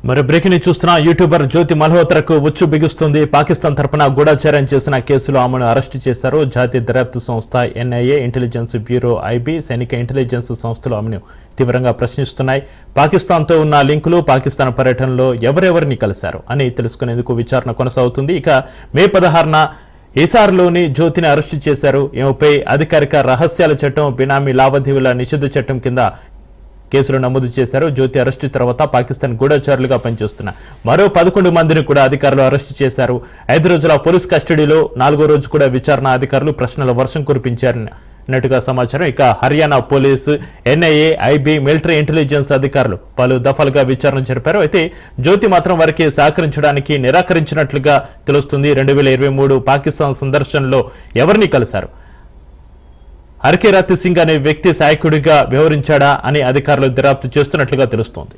మరి బ్రేకింగ్ చూస్తున్న యూట్యూబర్ జ్యోతి మల్హోత్రకు ఉచ్చు బిగుస్తుంది. పాకిస్తాన్ తరపున గూఢచర్యం చేసిన కేసులో ఆమెను అరెస్టు చేశారు. జాతీయ దర్యాప్తు సంస్థ ఎన్ఐఏ, ఇంటెలిజెన్స్ బ్యూరో ఐబీ, సైనిక ఇంటెలిజెన్స్ సంస్థలు ఆమెను తీవ్రంగా ప్రశ్నిస్తున్నాయి. పాకిస్తాన్తో ఉన్న లింకులు, పాకిస్తాన్ పర్యటనలో ఎవరెవరిని కలిశారు అని తెలుసుకునేందుకు విచారణ కొనసాగుతుంది. ఇక మే 16న ఈసార్లోని జ్యోతిని అరెస్టు చేశారు. ఈమెపై అధికారిక రహస్యాల చట్టం, బినామీ లావాదేవీల నిషేధ చట్టం కింద కేసులు నమోదు చేశారు. జ్యోతి అరెస్టు తర్వాత పాకిస్తాన్ గూఢచారులుగా పనిచేస్తున్న మరో 11 మందిని కూడా అధికారులు అరెస్టు చేశారు. 5 రోజుల పోలీస్ కస్టడీలో 4వ రోజు కూడా విచారణ అధికారులు ప్రశ్నల వర్షం కురిపించారన్నట్టుగా సమాచారం. ఇక Haryana police, NIA, IB, military intelligence అధికారులు పలు దఫాలుగా విచారణ జరిపారు. అయితే జ్యోతి మాత్రం వారికి సహకరించడానికి నిరాకరించినట్లుగా తెలుస్తుంది. 2023 పాకిస్తాన్ సందర్శనలో ఎవరిని కలిశారు? హర్కే రాత్ సింగ్ అనే వ్యక్తి సహాయకుడిగా వ్యవహరించాడా అని అధికారులు దర్యాప్తు చేస్తున్నట్లుగా తెలుస్తోంది.